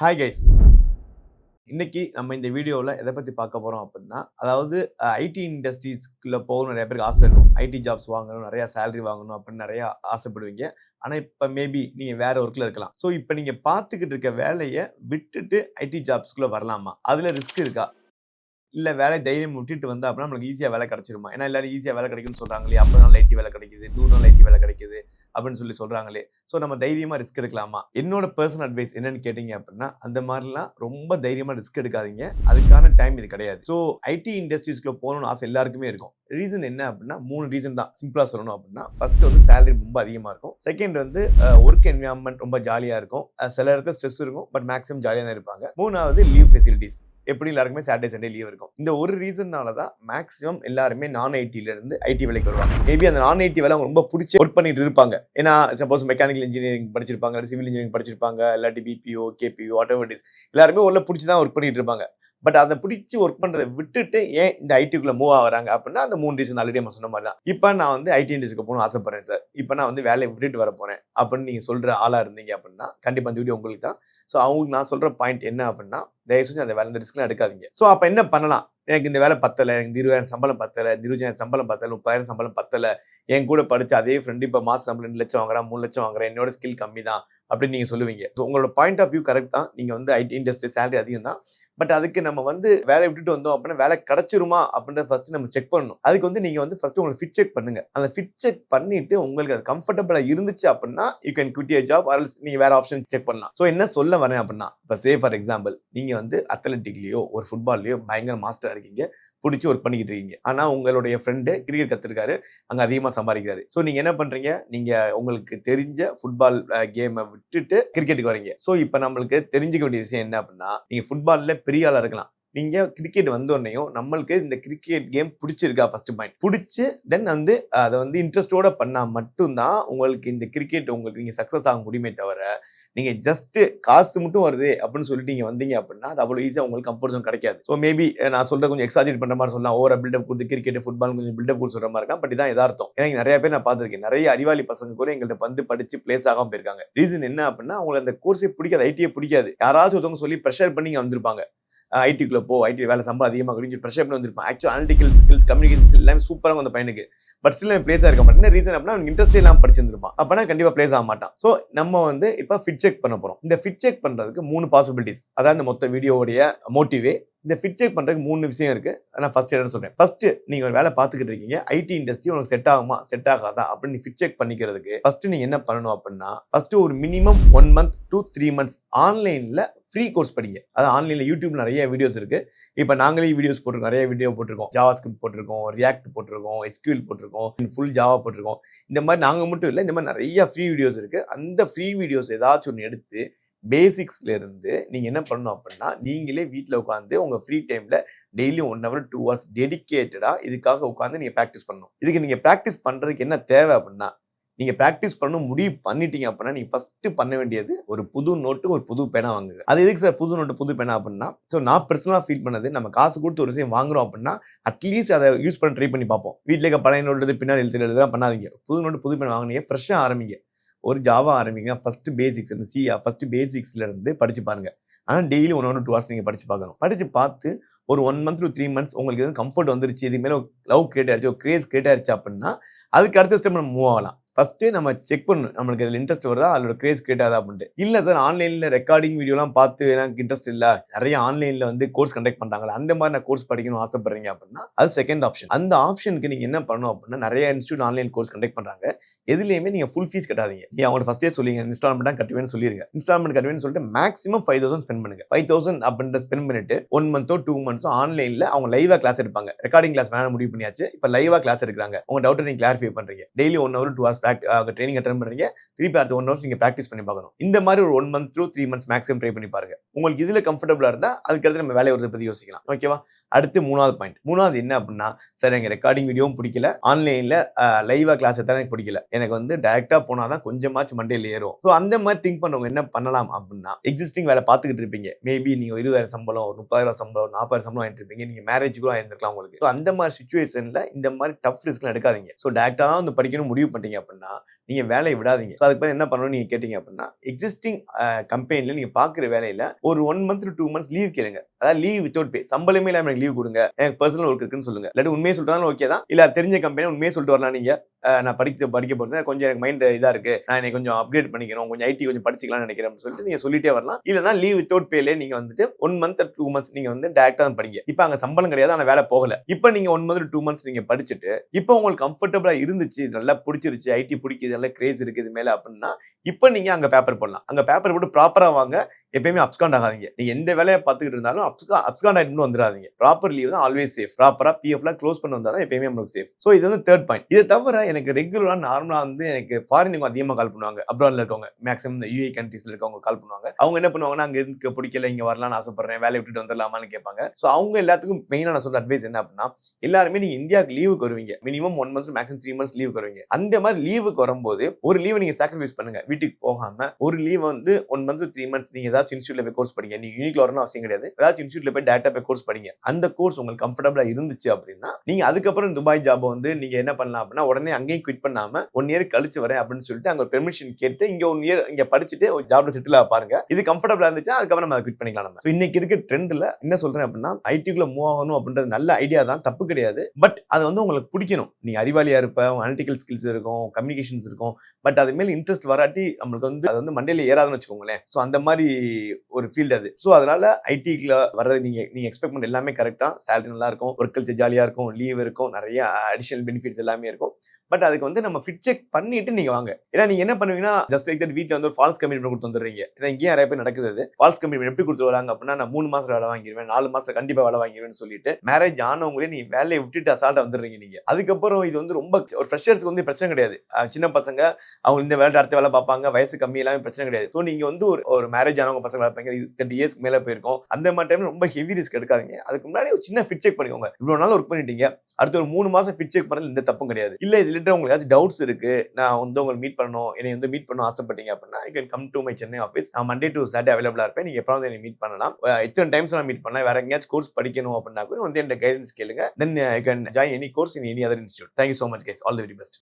Hi guys. இன்னைக்கு நம்ம இந்த வீடியோவில் எதை பற்றி பார்க்க போகிறோம் அப்படின்னா, அதாவது ஐடி இண்டஸ்ட்ரீஸ்க்குள்ளே போகணும் நிறைய பேருக்கு ஆசை இருக்கும். ஐடி ஜாப்ஸ் வாங்கணும், நிறையா சேலரி வாங்கணும் அப்படின்னு நிறையா ஆசைப்படுவீங்க. ஆனால் இப்போ மேபி நீங்கள் வேற ஒர்க்கில் இருக்கலாம். ஸோ இப்போ நீங்கள் பார்த்துக்கிட்டு இருக்க வேலையை விட்டுட்டு ஐடி ஜாப்ஸ்க்குள்ளே வரலாமா? அதில் ரிஸ்க் இருக்கா? இல்ல வேலை தைரியம் விட்டுட்டு வந்தா அப்படின்னா நம்மளுக்கு ஈஸியா வேலை கிடைச்சிருமா? ஏன்னா எல்லாரும் ஈஸியா வேலை கிடைக்கும்னு சொல்றாங்களே. 50 நாள் ஐடி வேலை கிடைக்குது, 100 நாள் ஐடி வேலை கிடைக்குது அப்படின்னு சொல்றாங்களே. ஸோ நம்ம தைரியமா ரிஸ்க் எடுக்கலாமா? என்னோட பெர்சனல் அட்வைஸ் என்னன்னு கேட்டீங்க அப்படின்னா, அந்த மாதிரிலாம் ரொம்ப தைரியமா ரிஸ்க் எடுக்காதீங்க. அதுக்கான டைம் இது கிடையாது. ஸோ ஐடி இண்டஸ்ட்ரீஸ்க்குள்ள போகணும்னு ஆசை எல்லாருக்குமே இருக்கும். ரீசன் என்ன அப்படின்னா 3 ரீசன் தான். சிம்பிளா சொல்லணும் அப்படின்னா, ஃபர்ஸ்ட் வந்து சேலரி ரொம்ப அதிகமா இருக்கும். செகண்ட் வந்து ஒர்க் என்விரான்மெண்ட் ரொம்ப ஜாலியா இருக்கும். சில இடத்துல ஸ்ட்ரெஸ் இருக்கும். பட் மேக்ஸிமம் ஜாலியா தான் இருப்பாங்க. 3வது லீவ் ஃபெசிலிட்டிஸ். எப்படி எல்லாருக்குமே சாட்டர்டே சண்டே லீவ் இருக்கும். இந்த ஒரு ரீசன்னால தான் மேக்ஸிமம் எல்லாருமே நான் ஐடில இருந்து ஐடி வேலைக்கு வருவாங்க. மேபி அந்த நான் ஐடி வேலை அவங்க ரொம்ப பிடிச்சி ஒர்க் பண்ணிட்டு இருப்பாங்க. ஏன்னா சப்போஸ் மெக்கானிக்கல் இன்ஜினியரிங் படிச்சிருப்பாங்க, சிவில் இன்ஜினியரிங் படிச்சிருப்பாங்க, இல்லாட்டி BPO, KPO, whatever it is. எல்லாருமே உள்ள பிடிச்சி தான் ஒர்க் பண்ணிட்டு இருப்பாங்க. பட் அதை பிடிச்சி ஒர்க் பண்றதை விட்டுட்டு ஏன் இந்த ஐடிக்குள்ள மூவ் ஆகுறாங்க அப்படின்னா அந்த 3 ரீசன் ஆல்ரெடி நம்ம சொன்ன மாதிரி தான். இப்போ நான் வந்து ஐடி இண்டஸ்ட்ரிக்கு போகணும்னு ஆசைப்படுறேன் சார். இப்போ நான் வந்து வேலையை விட்டுட்டு வர போறேன் அப்படின்னு நீங்க சொல்ற ஆளா இருந்தீங்க அப்படின்னா கண்டிப்பா இந்த வீடியோ உங்களுக்கு தான். ஸோ அவங்களுக்கு நான் சொல்ற பாயிண்ட் என்ன அப்படின்னா, தயவு செஞ்சு அந்த வேலை இந்த ரிஸ்க்லாம் எடுக்காதீங்க. ஸோ அப்போ என்ன பண்ணலாம்? எனக்கு இந்த வேலை பத்தலை, எனக்கு 20,000 சம்பளம் பத்தலை, 25,000 சம்பளம் பத்தலை, 30,000 சம்பளம் பத்தலை, என் கூட படிச்ச அதே ஃப்ரெண்டு இப்போ மாசம் சம்பளம் 2 லட்சம் வாங்குறான், 3 லட்சம் வாங்குறேன், என்னோட ஸ்கில் கம்மி தான் அப்படின்னு நீங்க சொல்லுவீங்க. ஸோ உங்களோட பாயிண்ட் ஆஃப் வியூ கரெக்ட் தான். நீங்க வந்து ஐடி இண்டஸ்ட்ரி சேலரி அதிகம் தான். பட் அதுக்கு நம்ம வந்து வேலையை விட்டுட்டு வந்தோம் அப்படின்னா வேலை கிடைச்சிருமா அப்படின்றத ஃபர்ஸ்ட் நம்ம செக் பண்ணணும். அதுக்கு வந்து நீங்க வந்து ஃபர்ஸ்ட் உங்களுக்கு ஃபிட் செக் பண்ணுங்க. அந்த ஃபிட் செக் பண்ணிட்டு உங்களுக்கு அது கம்ஃபர்டபுளா இருந்துச்சு அப்படின்னா you can quit your job or நீங்க வேற ஆப்ஷன் செக் பண்ணலாம். ஸோ என்ன சொல்ல வரேன் அப்படின்னா, இப்போ சே ஃபார் எக்ஸாம்பிள் நீங்க வந்து அத்லெட்டிக்லயோ ஒரு ஃபுட்பால்லயோ பயங்கர மாஸ்டரா இருக்கீங்க, பிடிச்சி ஒர்க் பண்ணிக்கிட்டு இருக்கீங்க. ஆனா உங்களுடைய ஃப்ரெண்டு கிரிக்கெட் கத்துருக்காரு, அங்க அதிகமா சம்பாதிக்கிறாரு. ஸோ நீங்க என்ன பண்றீங்க? நீங்க உங்களுக்கு தெரிஞ்ச ஃபுட்பால் கேமை விட்டுட்டு கிரிக்கெட்டுக்கு வரீங்க. ஸோ இப்போ நம்மளுக்கு தெரிஞ்சுக்க வேண்டிய விஷயம் என்ன அப்படின்னா, நீங்க ஃபுட்பால்ல பெரிய ஆளா இருக்கலாம். நீங்க கிரிக்கெட் வந்தோடனையும் நம்மளுக்கு இந்த கிரிக்கெட் கேம் பிடிச்சிருக்கா ஃபர்ஸ்ட் பாயிண்ட். பிடிச்சி தென் வந்து அதை வந்து இன்ட்ரெஸ்டோட பண்ணா மட்டும்தான் உங்களுக்கு இந்த கிரிக்கெட் உங்களுக்கு நீங்க சக்சஸ் ஆக முடியுமே தவிர, நீங்க ஜஸ்ட் காசு மட்டும் வருது அப்படின்னு சொல்லிட்டு நீங்க வந்தீங்க அப்படின்னா அது அவ்வளவு ஈஸியா உங்களுக்கு கம்ஃபர்ட் ஜோன் கிடைக்காது. ஸோ மேபி நான் சொல்றது கொஞ்சம் எக்ஸாஜரேட் பண்ற மாதிரி சொல்லலாம். ஓவரா பில்டப் கொடுத்து கிரிக்கெட் ஃபுட்பால் கொஞ்சம் பில்டப் கொடுத்து சொல்ற மாதிரி இருக்கா. பட் இதான் யதார்த்தம். ஏன்னா நிறைய பேர் நான் பார்த்திருக்கேன். நிறைய அறிவாளி பசங்க கூட எங்கள்கிட்ட வந்து படிச்சு பிளேஸ் ஆகாம போயிருக்காங்க. ரீசன் என்ன அப்படின்னா அவங்களுக்கு அந்த கோர்ஸே பிடிக்காது, ஐடியே பிடிக்காது. யாராச்சும் ஒருத்தவங்க சொல்லி ப்ரெஷர் பண்ணி இங்க வந்திருப்பாங்க. ஐடிக்குள்ள போ, ஐடி வேலை சம்பளம் அதிகமாக அப்படின்னு ப்ரெஷர் பண்ணி வந்திருப்பான். Actual analytical skills, communication skill எல்லாமே சூப்பராக அந்த பையனுக்கு. பட் ஸ்டில் பிளேஸாக இருக்க மாட்டேன். என்ன ரீசன் அப்படின்னா அவனுக்கு இன்ட்ரெஸ்ட் இல்லாமல் படிச்சிருந்திருப்பான். அப்பனா கண்டிப்பாக பிளேஸ் ஆக மாட்டான். ஸோ நம்ம வந்து இப்போ ஃபிட் செக் பண்ண போறோம். இந்த ஃபிட் செக் பண்றதுக்கு 3 பாசிபிலிட்டிஸ். அதான் இந்த மொத்த வீடியோவுடைய மோட்டிவே. இந்த ஃபிட் செக் பண்றதுக்கு 3 விஷயம் இருக்கு. நான் ஃபர்ஸ்ட் என்ன சொல்றேன். ஃபர்ஸ்ட் நீங்க ஒரு வேலை பார்த்துக்கிட்டு இருக்கீங்க. ஐடி இண்டஸ்ட்ரி உங்களுக்கு செட் ஆகுமா, செட் ஆகாதா அப்படின்னு ஃபிட் செக் பண்ணிக்கிறதுக்கு ஃபர்ஸ்ட் நீங்க என்ன பண்ணணும் அப்படின்னா, ஃபர்ஸ்ட் ஒரு மினிமம் 1 மந்த் to 3 மந்த்ஸ் ஆன்லைன்ல ஃப்ரீ கோர்ஸ் படிங்க. அது ஆன்லைன்ல யூடியூப்ல நிறைய வீடியோஸ் இருக்கு. இப்போ நாங்களே வீடியோஸ் போட்டிருக்கோம், நிறைய வீடியோ போட்டிருக்கோம். ஜாவா ஸ்கிரிப்ட் போட்டிருக்கோம், ரியாக்ட் போட்டிருக்கோம், எஸ்கியூஎல் போட்டிருக்கோம், ஃபுல் ஜாவா போட்டிருக்கோம். இந்த மாதிரி நாங்க மட்டும் இல்லை, இந்த மாதிரி நிறைய ஃப்ரீ வீடியோஸ் இருக்கு. அந்த ஃப்ரீ வீடியோஸ் ஏதாச்சும் ஒன்று எடுத்து பேசிக்ஸ்ல இருந்து நீங்க என்ன பண்ணணும் அப்படின்னா, நீங்களே வீட்டில் உட்காந்து உங்க ஃப்ரீ டைம்ல டெய்லி 1 hour 2 hours டெடிகேட்டடா இதுக்காக உட்காந்து நீங்க ப்ராக்டிஸ் பண்ணணும். இதுக்கு நீங்க ப்ராக்டிஸ் பண்றதுக்கு என்ன தேவை அப்படின்னா, நீங்க ப்ராக்டிஸ் பண்ணணும் முடிவு பண்ணிட்டீங்க அப்படின்னா, நீங்க ஃபர்ஸ்ட் பண்ண வேண்டியது ஒரு புது நோட்டு, ஒரு புது பேனா வாங்குங்க. அது எதுக்கு சார் புது நோட்டு, புது பேனா அப்படின்னா, ஸோ நான் பர்சனலா ஃபீல் பண்ணது, நம்ம காசு கொடுத்து ஒரு விஷயம் வாங்குறோம் அப்படின்னா, அட்லீஸ்ட் அதை யூஸ் பண்ண ட்ரை பண்ணி பார்ப்போம். வீட்டில் இருக்க பழைய நோட்டு பின்னாடி எழுதுலாம் பண்ணாதீங்க. புது நோட்டு, புது பேனா வாங்கினீங்க, ஃப்ரெஷ்ஷா ஆரம்பிங்க. ஒரு ஜாவா ஆரம்பிங்க. ஃபர்ஸ்ட் பேசிக்ஸ் இந்த ஃபர்ஸ்ட் பேசிக்ஸ்ல இருந்து படிச்சு பாருங்க. ஆனா டெய்லி 1 hour 2 hours நீங்க படிச்சு பார்க்கணும். படிச்சு பார்த்து ஒரு 1 month to 3 months உங்களுக்கு எதுவும் கம்ஃபர்ட் வந்துருச்சு, இது மேல லவ் கிரியேட் ஆயிருச்சு, ஒரு கிரேஸ் கிரியேட் ஆயிருச்சு அப்படின்னா, அதுக்கு அடுத்த ஸ்டெப் நம்ம மூவ் ஆகலாம். ஃபர்ஸ்ட் நம்ம செக் பண்ணணும். நம்மளுக்கு இதுல இன்ட்ரெஸ்ட் வருதா, அதோட கிரேஸ் கிரியேட் ஆகுதா அப்படின்ட்டு. இல்ல சார் ஆன்லைன்ல ரெக்கார்டிங் வீடியோலாம் பார்த்து எனக்கு இன்ட்ரெஸ்ட் இல்ல, நிறைய ஆன்லைன்ல வந்து கோர்ஸ் கண்டக்ட் பண்றாங்கல்ல, அந்த மாதிரி நான் கோர்ஸ் படிக்கணும்னு ஆசைப்படுறீங்க அப்படின்னா அது செகண்ட் ஆப்ஷன். அந்த ஆப்ஷனுக்கு நீங்க என்ன பண்ணணும் அப்படின்னா, நிறைய இன்ஸ்டியூட் ஆன்லைன் கோர்ஸ் கண்டக்ட் பண்றாங்க. எதுலயுமே நீங்க ஃபுல் ஃபீஸ் கட்டாதீங்க. நீங்க அவங்கள்ட்ட ஃபர்ஸ்டே சொல்லிங்க இன்ஸ்டால்மெண்ட் கட்டுவேன்னு சொல்லிருங்க. இன்ஸ்டால்மெண்ட் கட்டுவேன்னு சொல்லிட்டு மேக்ஸிமம் 5,000 ஸ்பெண்ட் பண்ணுங்க. 5,000 அப்படின்ற ஸ்பெண்ட் பண்ணிட்டு 1 month 2 months ஆன்லைன்ல அவங்க லைவா கிளாஸ் எடுப்பாங்க. ரெக்கார்டிங் கிளாஸ் வேணாம் முடிவு பண்ணியாச்சு. இப்ப லைவா கிளாஸ் எடுக்கிறாங்க. உங்க டவுட்டை நீங்க கிளாரிஃபை பண்றீங்க. Daily 1 hour 2 hours training attend பண்றீங்க. திருப்பி அடுத்த 1 hours நீங்க பிராக்டிஸ் பண்ணி பார்க்கணும். இந்த மாதிரி ஒரு 1 month to 3 months maximum try பண்ணி பாருங்க. உங்களுக்கு இதுல கம்ஃபர்டபுளா இருந்தா அதுக்கு அடுத்து நம்ம வேலையை பத்தி யோசிக்கலாம். ஓகேவா? அடுத்து 3வது பாயிண்ட். 3வது என்ன அப்படின்னா, சார் எனக்கு ரெக்கார்டிங் வீடியோவும் பிடிக்கல, ஆன்லைன்ல லைவா கிளாஸ் எடுத்தா எனக்கு பிடிக்கல, எனக்கு வந்து டைரக்டா போனாதான் கொஞ்சமாச்சும் மண்டையில ஏறும். ஸோ அந்த மாதிரி திங்க் பண்றவங்க என்ன பண்ணலாம் அப்படின்னா, எக்ஸிஸ்டிங் வேலை பார்த்துக்கிட்டு இருப்பீங்க. மேபி நீங்க 20,000 சம்பளம், 30,000 சம்பளம், 40,000 சம்பளம் வாங்கிட்டு இருப்பீங்க. நீங்க மேரேஜ் கூட ஆயிருந்திருக்கலாம் உங்களுக்கு. ஸோ அந்த மாதிரி சிச்சுவேஷன்ல இந்த மாதிரி டஃப் ரிஸ்க்லாம் எடுக்காதீங்க. ஸோ டைரக்டா தான் வந்து படிக்கணும் முடிவு பண்ணிட்டீங்க அப்படின்னா, நீங்க வேலைய விடாதீங்க. ஸோ அதுக்கு பதிலா என்ன பண்ணணும்னு நீங்க கேட்டீங்க அப்படின்னா, எக்ஸிஸ்டிங் கம்பெனில நீங்க பார்க்குற வேலையில ஒரு 1 மந்த் டூ 2 மந்த்ஸ் லீவ் கேளுங்க. அதாவது லீவ் வித்தவுட் பே. சம்பளமே இல்லாம எனக்கு லீவ் குடுங்க. எனக்கு பெர்சனல் ஒர்க் இருக்குன்னு சொல்லுங்க. இல்லாட்டி உண்மைய சொல்லிட்டாலும் ஓகே தான். இல்ல தெரிஞ்ச கம்பெனி உண்மைய சொல்லிட்டு வரலாம் நீங்க. நான் படிக்க போறது கொஞ்சம் எனக்கு மைண்ட் இதா இருக்கு. நான் என்னை கொஞ்சம் அப்கிரேட் பண்ணிக்கணும். கொஞ்சம் ஐடி கொஞ்சம் படிச்சுக்கலாம்னு நினைக்கிறேன் அப்படின்னு சொல்லிட்டு நீங்க சொல்லிட்டே வரலாம். இல்லன்னா லீவ் வித்தவுட் பேலே நீங்க வந்துட்டு 1 மந்த் 2 மந்த்ஸ் நீங்க வந்து டைரக்ட்டா வந்து படிங்க. இப்ப அங்க சம்பளம் கிடையாது. ஆனா வேலை போகல. இப்ப நீங்க 1 மந்த் 2 மந்த்ஸ் நீங்க படிச்சுட்டு, இப்ப உங்களுக்கு கம்ஃபர்டபுளா இருந்துச்சு. இது நல்லா புடிச்சிருச்சு. ஐடி புடிக்குது. நல்ல கிரேஸ் இருக்கு இது மேல அப்படின்னா, இப்ப நீங்க அங்க பேப்பர் போடலாம். அங்க பேப்பர் போட்டு ப்ராப்பரா வாங்க. எப்பயுமே அப்ஸ்காண்ட் ஆகாதீங்க. நீங்க எந்த வேலைய பார்த்துக்கிட்டு இருந்தாலும் அப்ஸ்காண்ட் ஆயிட்டு வந்துராதீங்க. ப்ராப்பர் லீவ் தான் ஆல்வேஸ் சேஃப். ப்ராப்பரா பிஎஃப்லாம் க்ளோஸ் பண்ணி வந்தா தான் எப்பயுமே நம்மளுக்கு சேஃப். சோ இது வந்து 3 பாயிண்ட். இத தவிர எனக்கு ரெகுலரா நார்மலா வந்து எனக்கு ஃபாரினுக்கு அதிகமா கால் பண்ணுவாங்க. அப்ராட்ல இருக்கவங்க. மேக்ஸிமம் இந்த யுஏஇ கண்ட்ரீஸ்ல இருக்கவங்க கால் பண்ணுவாங்க. அவங்க என்ன பண்ணுவாங்கன்னா, அங்க இருக்க பிடிக்கல, இங்க வரலாம்னு ஆசைப்படுறேன். வேலைய விட்டுட்டு வந்துரலாமான்னு கேட்பாங்க. சோ அவங்க எல்லாத்துக்கும் மெயினா நான் சொல்ற அட்வைஸ் என்ன அப்படின்னா, எல்லாருமே நீங்க இந்தியாவுக்கு லீவுக்கு வருவீங்க. மினிமம் 1 மந்த்ஸ் மேக்ஸிமம் 3 மந்த்ஸ் லீவுக்கு வருவீங்க. அந்த மாரி லீவுக்கு வரும்போது, ஒரு லீவ நீங்க சாக்ரிஃபைஸ் பண்ணுங்க. வீட்டுக்கு போகாம, ஒரு லீவ் வந்து 1 மந்த் 3 மந்த்ஸ் நீங்க ஏதாச்சும் இன்ஸ்டிடியூட்ல போய் கோர்ஸ் படிங்க. நீங்க யூனிக்ல வரணும்னு அவசியம் கிடையாது. ஏதாச்சும் இன்ஸ்டிடியூட்ல போய் டைரக்ட்டா போய் கோர்ஸ் படிங்க. அந்த கோர்ஸ் உங்களுக்கு கம்ஃபர்டபுளா இருந்துச்சு அப்படின்னா, நீங்க அதுக்கப்புறம் துபாய் ஜாப் வந்து நீங்க என்ன பண்ணலாம் அப்படின்னா, உடனே அங்கேயும் குவிட் பண்ணாம 1 இயர் கழிச்சு வரேன் அப்படின்னு சொல்லிட்டு அங்க ஒரு பெர்மிஷன் கேட்டு இங்க 1 இயர் இங்க படிச்சுட்டு ஒரு ஜாப்ல செட்டில் ஆக பாருங்க. இது கம்ஃபர்டபுளா இருந்துச்சுன்னா அதுக்கப்புறம் நம்ம குவிட் பண்ணிக்கலாம் நம்ம. சோ இன்னைக்கு இருக்க ட்ரெண்ட்ல என்ன சொல்றேன் அப்படின்னா, ஐடிக்குள்ள மூவ் ஆகணும் அப்படின்றது நல்ல ஐடியா தான், தப்பு கிடையாது. பட் அது வந்து உங்களுக்கு பிடிக்கணும். நீ அறிவாளியா இருப்ப, அனலிட்டிக்கல் ஸ்கில்ஸ் இருக்கும், கம்யூனிகேஷன்ஸ் இருக்கும். பட் அது மேல இன்ட்ரெஸ்ட் வராட்டி நம்மளுக்கு வந்து அது வந்து மண்டையில ஏறாதுன்னு வச்சுக்கோங்களேன். சோ அந்த மாரி ஒரு ஃபீல்ட் அது. சோ அதனால ஐடிக்குள்ள வர்றது நீங்க நீங்க எக்ஸ்பெக்ட் பண்ற எல்லாமே கரெக்ட் தான். சேலரி நல்லா இருக்கும், ஒர்க் கல்ச்சர் ஜாலியா இருக்கும், லீவ் இருக்கும், நிறைய அடிஷனல் பெனிஃபிட்ஸ் எல்லாமே இருக்கும். பட் அதுக்கு வந்து நம்ம ஃபிட் செக் பண்ணிட்டு நீங்க வாங்க. ஏன்னா நீங்க என்ன பண்ணுவீங்கன்னா, ஜஸ்ட் லைக் தட் வீட்ல வந்து ஒரு ஃபால்ஸ் கமிட்மென்ட் குடுத்து வந்துடுறீங்க. ஏன்னா இங்கேயும் நிறைய பேர் நடக்குது அது. ஃபால்ஸ் கமிட்மென்ட் எப்படி குடுத்து வராங்க அப்படின்னா, நான் 3 மாசத்துல வேலை வாங்கிருவேன், 4 மாசத்துல கண்டிப்பா வேலை வாங்கிருவேன்னு சொல்லிட்டு, மேரேஜ் ஆனவங்களே நீங்க வேலைய விட்டுட்டு அசால்ட்டா வந்துடுறீங்க நீங்க. அதுக்கப்புறம் இது வந்து ரொம்ப ஒரு ஃப்ரெஷர்ஸ்க்கு வந்து பிரச்சனை கிடையாது. சின்ன பசங்க அவங்க இந்த வேலை அடுத்த வேலை பார்ப்பாங்க. வயசு கம்மி எல்லாமே பிரச்சனை கிடையாது. ஸோ நீங்க வந்து ஒரு ஒரு மேரேஜ் ஆனவங்க பசங்களா இருப்பாங்க. 30 இயர்ஸ்க்கு மேல போயிருக்கும். அந்த மாரி டைம்ல ரொம்ப ஹெவி ரிஸ்க் எடுக்காதீங்க. அதுக்கு முன்னாடி ஒரு சின்ன ஃபிட் செக் பண்ணிக்கோங்க. இவ்வளவு நாள் ஒர்க் பண்ணிட்டீங்க. அடுத்த ஒரு 3 மாசம் ஃபிட் செக் பண்ணதுல எந்த தப்பும் கிடையாது. இல்ல இது ரிலேட்டடா உங்களுக்கு ஏதாச்சும் டவுட்ஸ் இருக்கு. நான் வந்து உங்கள மீட் பண்ணணும். என்னைய வந்து மீட் பண்ண ஆசைப்பட்டீங்க அப்படின்னா, you can come to my Chennai office. நான் மண்டே டூ சாட்டர்டே அவைலபிளா இருப்பேன். நீங்க எப்ப வந்து என்னை மீட் பண்ணலாம். இத்தனை டைம்ஸ் நான் மீட் பண்ணலாம். வேற எங்கேயாச்சும் கோர்ஸ் படிக்கணும் அப்படின்னா கூட வந்து என்கிட்ட கைடன்ஸ் கேளுங்க. Then you can join any course in any other institute. Thank you so much guys. All the very best.